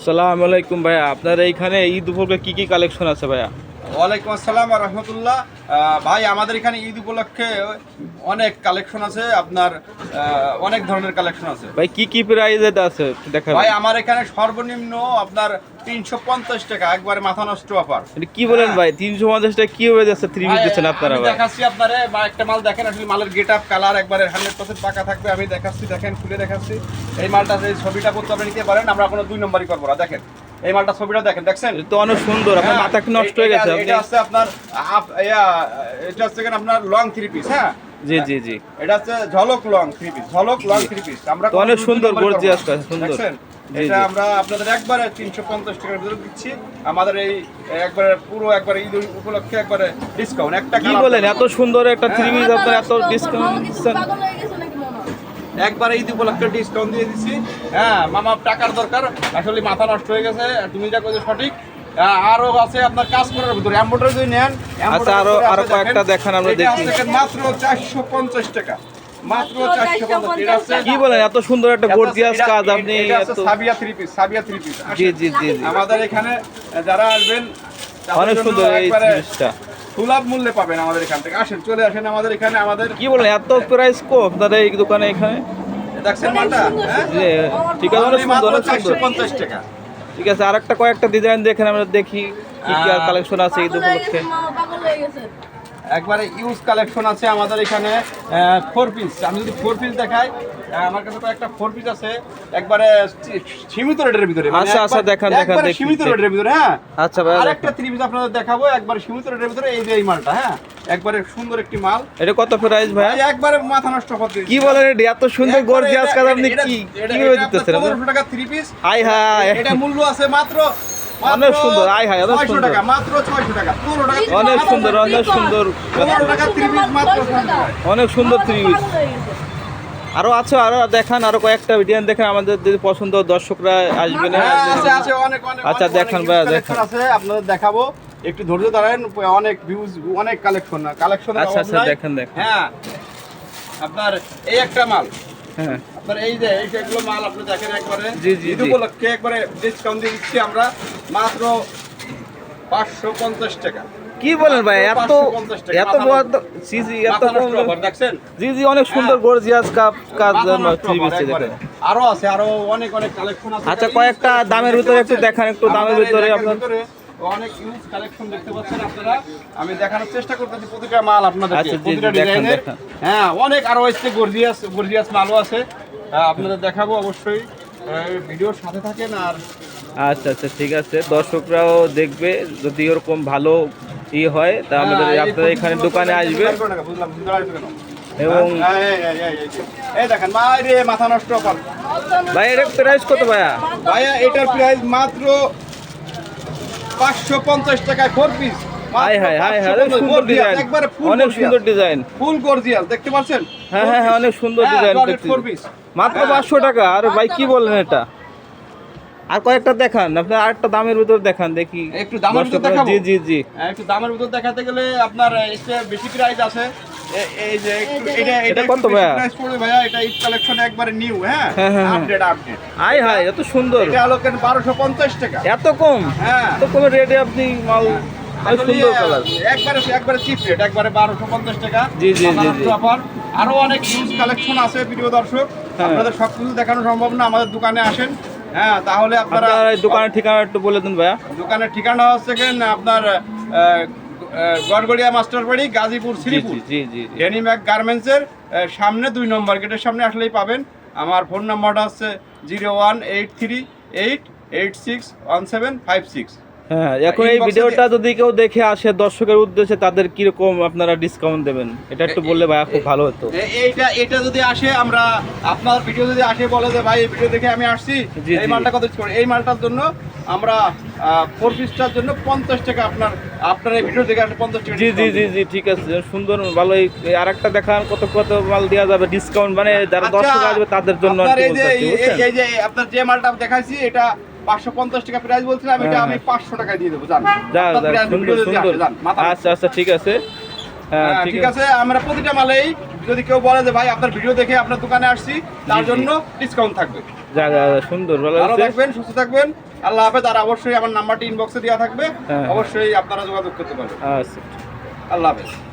আসসালামু আলাইকুম ভাইয়া, আপনার এইখানে ঈদ উপলক্ষে কি কি কালেকশন আছে ভাইয়া? ওয়ালাইকুম আসসালাম ওয়া রাহমাতুল্লাহ। ভাই আমাদের এখানে ঈদ উপলক্ষে অনেক কালেকশন আছে, আপনার অনেক ধরনের কালেকশন আছে। ভাই কি কি প্রাইজে আছে দেখাবেন? ভাই আমার এখানে সর্বনিম্ন আপনার 350 টাকা, একবারে মাথা নষ্ট অফার। এটা কি বলেন ভাই, 350 টাকা কি হয়ে যাচ্ছে? 3 পিস দিচ্ছেন আপনারা আমি ভাই? দেখাচ্ছি আপনারে, বা একটা মাল দেখেন, আসলে মালের গেট আপ কালার একবারে 100% পাকা থাকবে। আমি দেখাচ্ছি, দেখেন খুলে দেখাচ্ছি। এই মালটা এই ছবিটা করতে আপনি নিতে পারেন, আমরা কোনো 2 নম্বরই করব না। দেখেন এই মালটা, ছবিটা দেখেন, দেখছেন এটা তো অনেক সুন্দর, আপনার মাথা কি নষ্ট হয়ে গেছে? এটা আছে আপনার এটা হচ্ছে আপনার লং 3 পিস। হ্যাঁ জি জি জি, এটা হচ্ছে ঝলক লং 3 পিস, ঝলক লং 3 পিস। আমরা তো অনেক সুন্দর গর্জিয়াস কাজ, সুন্দর। দেখছেন জি এটা জি, আমরা আপনাদের একবারে 350 টাকার ভিতরে দিচ্ছি। আমাদের এই একবারে পুরো একবারে ঈদ উপলক্ষে একবারে ডিসকাউন্ট। একটা কি বলেন, এত সুন্দর একটা 3 পিস আপনার এত ডিসকাউন্ট দিচ্ছেন? একবারে ঈদ উপলক্ষে ডিসকাউন্ট দিয়ে দিচ্ছি। হ্যাঁ মামা, টাকার দরকার, আসলে মাথা নষ্ট হয়ে গেছে, তুমি যা কইছো সঠিক। আরো আছে আপনার কাজ করার ভিতরে, এমব্রয়ডারি যদি নেন। আচ্ছা, আরো কয়েকটা দেখান, আমরা দেখি। মাত্র 450 টাকা, মাত্র 450। এটা আছে, কি বলেন, এত সুন্দর একটা গর্জিয়াস কাজ আপনি এটা আছে এত। Sabia 3 piece, Sabia 3 piece. জি জি জি জি, আমাদের এখানে যারা আসবেন অনেক সুন্দর এই জিনিসটা। সুলভ মূল্যে পাবেন আমাদের এখান থেকে। আসেন, চলে আসেন আমাদের এখানে। আমাদের কি বলেন, এত প্রাইস কম আপনাদের এই দোকানে এখানে? দেখছেন মালটা, হ্যাঁ জি, ঠিক আছে, অনেক সুন্দর, অনেক সুন্দর। 450 টাকা। ঠিক আছে, আরেকটা কয়েকটা ডিজাইন দেখেন, আমরা দেখি কি কি আর কালেকশন আছে ঈদ উপলক্ষে। একবারে ইউজ কালেকশন আছে আমাদের এখানে 4 পিস। আমি যদি 4 পিস দেখাই, আমার কাছে কয়েকটা 4 পিস আছে, একবারে সীমিত রেটের ভিতরে। আচ্ছা, আচ্ছা, দেখান, দেখান, একবারে দেখি, সীমিত দেখি। রেটের ভিতরে। হ্যাঁ আচ্ছা ভাই, আরেকটা 3 পিস আপনাদের দেখাবো, একবারে সীমিত রেটের ভিতরে। এই যে এই মালটা, হ্যাঁ একবারে সুন্দর একটি মাল। এটা কত প্রাইস ভাই? একবারে মাথা নষ্ট করে দিয়েছি। কি বলেন, এটা এত সুন্দর গর্জিয়াস কাজ আপনি কি কিভাবে দিতেছেন? 1500 টাকা 3 পিস। হাই হাই, এটা মূল্য আছে মাত্র অনেক সুন্দর, হাই হাই, অনেক 600 সুন্দর, টাকা, মাত্র 600 টাকা। 15 টাকা, অনেক সুন্দর, অনেক সুন্দর, 15 টাকা 3 পিস, মাত্র 600 টাকা। অনেক সুন্দর 3 পিস। আরো আছে, আরো দেখেন, আরো কয়েকটা ডিজাইন দেখেন, আমাদের যদি পছন্দ দর্শকরা আসবেন। হ্যাঁ, আছে আছে, অনেক অনেক। আচ্ছা, অনেক দেখান অনেক ভাই, collection দেখান। আছে, আপনাদের দেখাবো। একটু ধৈর্য ধরেন, অনেক ভিউজ, অনেক কালেকশন, না কালেকশন। আচ্ছা আচ্ছা, দেখেন দেখেন। হ্যাঁ আপনার এই একটা মাল, হ্যাঁ আপনার এই যে এইগুলো মাল আপনি দেখেন, একবারে জি, জি, ঈদ জি। উপলক্ষে একবারে ডিসকাউন্ট দিয়ে দিচ্ছি আমরা, মাত্র 550 টাকা। কি বলেন ভাই, এত 550 টাকা, এত জি জি, এত মাথা কম? নষ্ট offer, দেখছেন? জি জি, অনেক সুন্দর হ্যাঁ। গর্জিয়াস কাজ মাথা নষ্ট 3 offer পিসে একবারে। দেখেন। আরো আছে, আরো অনেক অনেক কালেকশন আছে। আচ্ছা, এটা কয়েকটা use দামের দেখতে ভিতরে একটু পাচ্ছেন? দেখান, একটু দামের আমাদের এই ভিতরে র্যাকের আপনার। ভিতরে অনেক ইউজ কালেকশন দেখতে পাচ্ছেন আপনারা। আমি দেখানোর চেষ্টা করতেছি প্রতিটা মাল আপনাদেরকে, আচ্ছা, জি, জি, প্রতিটা দেখান, ডিজাইনের। দেখান। হ্যাঁ অনেক আরো হচ্ছে গর্জিয়াস গর্জিয়াস মালও আছে, আপনাদের দেখাবো অবশ্যই। ভিডিওর সাথে থাকেন। আর আচ্ছা আচ্ছা, ঠিক আছে, দর্শকরাও দেখবে, যদি ওরকম ভালো হয় তা আমাদের আপনারা এখানে দোকানে আসবে। বুঝলাম, বুঝতে পারছো কেন? এবং এই দেখেন মাইরে, মাথা নষ্ট অফার। ভাই, এর প্রাইস কত ভাইয়া? ভাইয়া এটার প্রাইস মাত্র 550 টাকায় 4 piece. High high high high, অনেক সুন্দর ডিজাইন, অনেক সুন্দর ডিজাইন। ফুল গর্জিয়াস, দেখতে পাচ্ছেন? হ্যাঁ হ্যাঁ হ্যাঁ, অনেক সুন্দর ডিজাইন দেখতে। 4 পিস মাত্র 500 টাকা। আর ভাই কি বলেন এটা? আর কয়েকটা দেখান, আপনি আরেকটা দামের ভিতর দেখান দেখি। একটু দামের ভিতর দর্শকরা- দেখাবো? জি জি জি, একটু দামের ভিতর দেখাতে গেলে আপনার একটু বেশি প্রাইস আছে। এই যে এটা কত একটু বেশি ভাইয়া? প্রাইস পড়বে ভাইয়া। এটা ঈদ কালেকশন একবারে নিউ। হ্যাঁ হ্যাঁ, হ্যাঁ, হ্যাঁ। Update update. হাই হাই, এত সুন্দর, এটা হলো 1250 টাকা। এত কম? হ্যাঁ এত কম রেটে আপনি মাল, অনেক সুন্দর কালার। একবারে চিপ রেট, একবারে 1250 টাকা। জি, জি, জি, জি। অফার। আরো অনেক ইউজ কালেকশন আছে প্রিয় দর্শক, হ্যাঁ। আপনাদের সবকিছু দেখানো সম্ভব না। আমাদের দোকানে আসেন, হ্যাঁ তাহলে আপনারা। আপনার এই দোকানের ঠিকানা একটু বলে দিন ভাইয়া। দোকানের ঠিকানা হচ্ছে আপনার গড়গড়িয়া মাস্টার বাড়ি, গাজীপুর, জি শ্রীপুর। জি জি জি, ডেনিম্যাক গার্মেন্টসের সামনে 2 নম্বর গেটের সামনে আসলেই পাবেন। আমার ফোন নাম্বারটা হচ্ছে 01838861756। হ্যাঁ, এখন এই Inbox-এ ভিডিওটা যদি কেউ দেখে আসে দর্শকের উদ্দেশ্যে, তাদের কিরকম আপনারা ডিসকাউন্ট দেবেন, এটা একটু বললে ভাইয়া খুব ভালো হতো। এটা যদি আসে, আমরা আপনার ভিডিও যদি আসে বলে যে ভাই এই ভিডিও দেখে আমি আসছি, জি, এই জি। মালটা কত করে, এই মালটার জন্য আমরা 4 পিসটার জন্য 50 টাকা, আপনার এই ভিডিও দেখে আসলে 50 টাকা জি জি discount জি দেব। জি, ঠিক আছে, সুন্দর, ভালো। আর একটা দেখান, কত কত মাল দেওয়া যাবে ডিসকাউন্ট, মানে যারা আচ্ছা, দর্শক আসবে তাদের জন্য আর আপনার কি এই যে বলতে চাচ্ছি, বুঝছেন? এই যে আপনার যে মালটা দেখাইছি, এটা 550 টাকা প্রাইস বলছিলাম, এটা হ্যাঁ, আমি 500 টাকায় দিয়ে দেবো। জান যাক আপনার যাক, price সুন্দর video যদি সুন্দর। আসে, যান, মাথা আচ্ছা আচ্ছা, ঠিক আছে। হ্যাঁ, হ্যাঁ, ঠিক আছে। আমরা প্রতিটা মালেই যদি কেউ বলে যে ভাই আপনার ভিডিও দেখে আপনার দোকানে আসছি, তার জি, জি। জন্য ডিসকাউন্ট থাকবে। যাক, সুন্দর, ভালো ভালো হয়েছে। থাকবেন, সুস্থ থাকবেন। আল্লাহ হাফেজ। আর অবশ্যই আমার নাম্বারটি ইনবক্সে দেওয়া থাকবে, হ্যাঁ। অবশ্যই আপনারা যোগাযোগ করতে পারবেন। আচ্ছা। আল্লাহ হাফেজ।